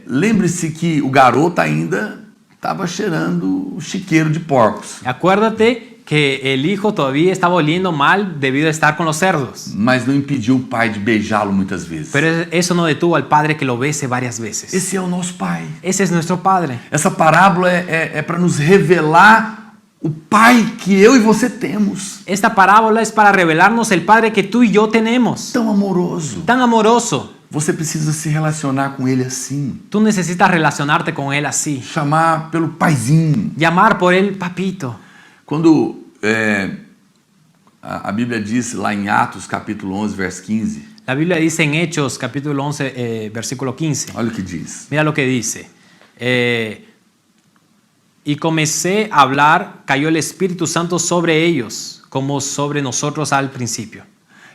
Lembre-se que o garoto ainda estava cheirando o chiqueiro de porcos, Acuérdate que el hijo todavía estaba oliendo mal debido a estar con los cerdos. mas não impediu o pai de beijá-lo muitas vezes. Pero eso no detuvo al padre que lo bese varias veces. Esse é o nosso pai. Ese es nuestro padre. Essa parábola é para nos revelar o pai que eu e você temos, Esta parábola es para revelarnos el padre que tú y yo tenemos. tão amoroso. Tan amoroso. Você precisa se relacionar com ele assim, Tú necesitas relacionarte con él así. chamar pelo paizinho. Llamar por él papito. Quando a Bíblia diz lá em Atos capítulo 11, verso 15, La Biblia dice en Hechos capítulo 11, versículo 15. olha o que diz. Mira lo que dice. Y comencé a hablar, cayó el Espíritu Santo sobre ellos, como sobre nosotros al principio.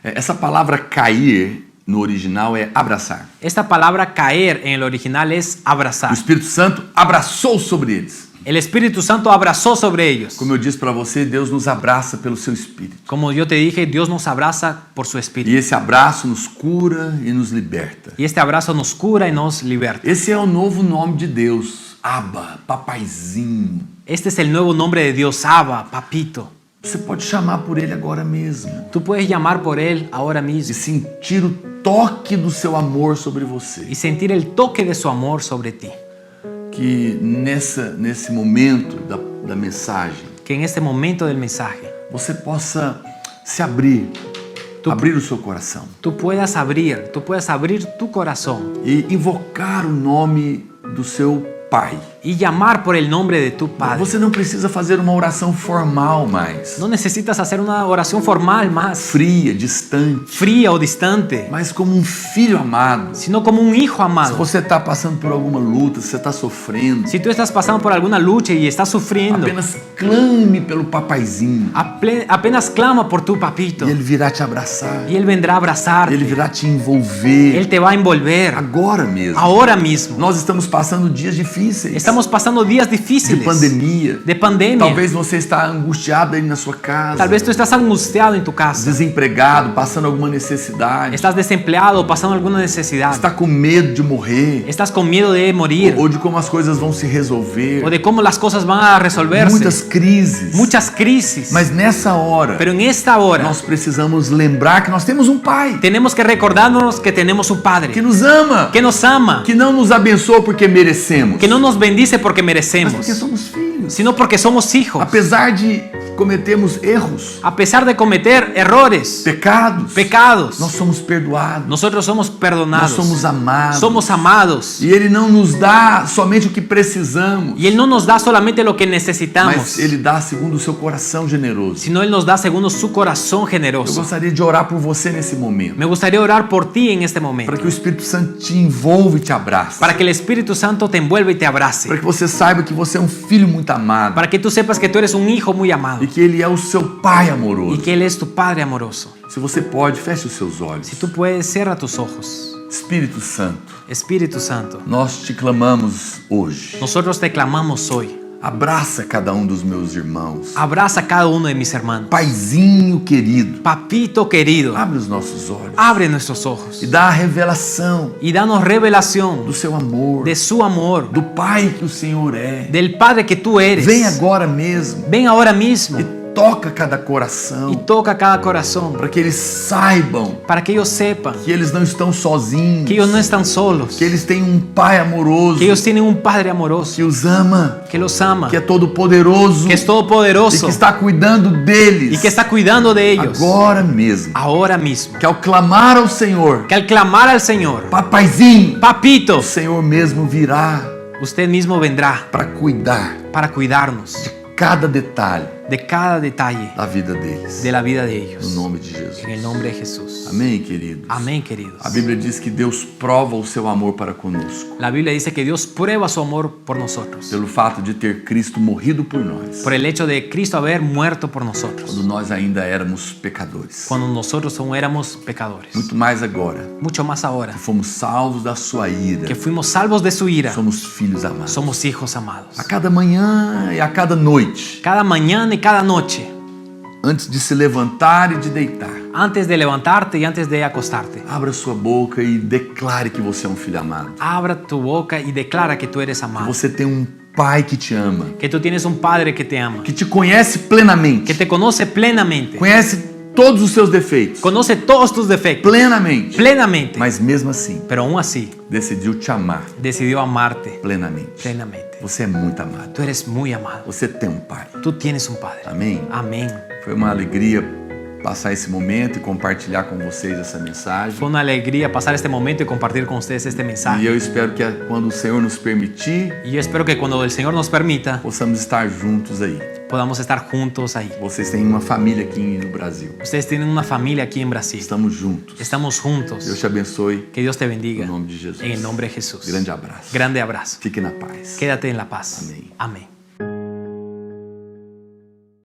Essa palavra cair no original é abraçar. Esta palabra caer en el original es O abrazar. Espírito Santo abraçou sobre eles. El Espíritu Santo abrazó sobre ellos. Como eu disse para você, Deus nos abraça pelo seu Espírito. Como yo te dije, Dios nos abraza por su E Espíritu. esse abraço nos cura e nos liberta. Y este abrazo nos cura y nos liberta. Esse é o novo nome de Deus. Abba, papaizinho. Este es el nuevo nombre de Dios, Abba, papito. Você pode chamar por ele agora mesmo. Tú puedes llamar por él ahora E mismo sentir o toque do seu amor sobre você. y sentir el toque de su amor sobre ti. Que nesse momento da mensagem, Que en este momento del mensaje você possa se abrir, abrir o seu coração tú puedas abrir tu corazón e invocar o nome do seu Pai. y llamar por el nombre de tu Padre. Você não precisa fazer uma oração formal mais, No necesitas hacer una oración formal más, fria, distante, fría o distante, mas como um filho amado. sino como un hijo Se amado. você está passando por alguma luta, se você está sofrendo, Si tú estás pasando por alguna lucha y estás sufriendo, apenas clame pelo papaizinho apenas clama por tu papito e ele virá te abraçar, y él vendrá a abrazarte. ele virá te envolver Él te va a envolver agora mesmo. ahora mismo. Nós estamos passando dias difíceis, Estamos pasando días de difíciles pandemia. de pandemia. Talvez você está angustiado aí na sua casa, Tal vez tú estás angustiado en tu casa. desempregado, passando alguma necessidade, Estás desempleado, pasando alguna necesidad. está com medo de morrer, Estás con miedo de morir ou de como as coisas vão se resolver. o de cómo las cosas van a resolverse. Muitas crises. Muchas crisis. Mas nessa hora, Pero en esta hora nós precisamos lembrar que nós temos um Pai tenemos que recordarnos que tenemos un Padre que nos ama, que nos ama, que não nos abençoa porque merecemos, que no nos bendice porque mas merecemos, porque somos filhos. sino porque somos hijos. Apesar de cometermos erros, A pesar de cometer errores, pecados, nós somos perdoados, nosotros somos perdonados, nós somos amados. somos amados. E Ele não nos dá somente o que precisamos, Y Él no nos da solamente lo que mas necesitamos, Ele dá segundo o seu coração generoso. sino Él nos da según su corazón Eu generoso. gostaria de orar por você nesse momento, Me gustaría orar por ti en este momento, para que o Espírito Santo te envolva e te abrace, para que el Espíritu Santo te envuelva y te abrace, para que você saiba que você é um filho muito amado para que tú sepas que tú eres un hijo muy amado e que Ele é o seu Pai amoroso. y que Él es tu Padre amoroso. Se você pode, feche os seus olhos. Si tú puedes, cierra tus ojos. Espírito Santo, Espíritu Santo, nós te clamamos hoje. nosotros te clamamos hoy. Abraça cada um dos meus irmãos. Abraza a cada uno de mis hermanos. Paizinho querido, Papito querido, abre os nossos olhos abre nuestros ojos e dá a revelação y danos revelación do seu amor, de su amor, do Pai que o Senhor é. del Padre que tú eres. Vem agora mesmo Ven ahora mismo e toca cada y coração, toca cada corazón para que eles saibam para que ellos sepan que eles não estão sozinhos, que ellos no están solos, que eles têm um Pai amoroso, que ellos tienen un Padre amoroso que os ama, que los ama, que é todo poderoso que es e todopoderoso que está cuidando deles y que está cuidando de ellos agora mesmo. ahora mismo. Que ao clamar ao Senhor, Que al clamar al Señor, papaizinho, papito, o Senhor mesmo virá usted mismo vendrá para cuidar para cuidarnos cada detalhe de cada detalle da vida deles. de la vida de No ellos. nome de Jesus. En el nombre de Jesús. Amém, queridos? Amén, queridos. A Bíblia diz que Deus prova o seu amor para conosco La Biblia dice que Dios prueba su amor por nosotros, pelo fato de ter Cristo morrido por nós, por el hecho de Cristo haber muerto por nosotros, quando nós ainda éramos pecadores. cuando nosotros aún éramos pecadores. Muito mais agora, Mucho más ahora, que fomos salvos da sua ira, que fuimos salvos de su ira, somos filhos amados. somos hijos amados. A cada manhã e a cada noite, Cada mañana y cada noche, antes de se levantar e de deitar, antes de levantarte y antes de acostarte, abra sua boca e declare que você é um filho amado. abra tu boca y declara que tú eres Que amado, você tem um Pai que te ama, que tú tienes un Padre que te ama, que te conhece plenamente, que te conoce plenamente, conhece todos os seus defeitos, conoce todos tus defectos plenamente, plenamente, mas mesmo assim, pero aún así decidiu te amar decidió amarte plenamente. plenamente. Você é muito amado. Tú eres muy amado, Você tem um Pai. tú tienes un Padre. Amém? Amén. Foi uma alegria passar esse momento e compartilhar com vocês essa mensagem. Fue una alegría pasar este momento y compartir con ustedes este E mensaje. eu espero que quando o Senhor nos permitir, Y yo espero que cuando el Señor nos permita, possamos estar juntos aí. podamos estar juntos ahí. Vocês têm uma família aqui no Brasil. Ustedes tienen una familia aquí en Brasil. Estamos juntos. Estamos juntos. Deus te abençoe. Que Dios te bendiga. Em nome de Jesus. En el nombre de Jesús. Grande abraço. Grande abrazo. Fique na paz. Quédate en la paz. Amén. Amén.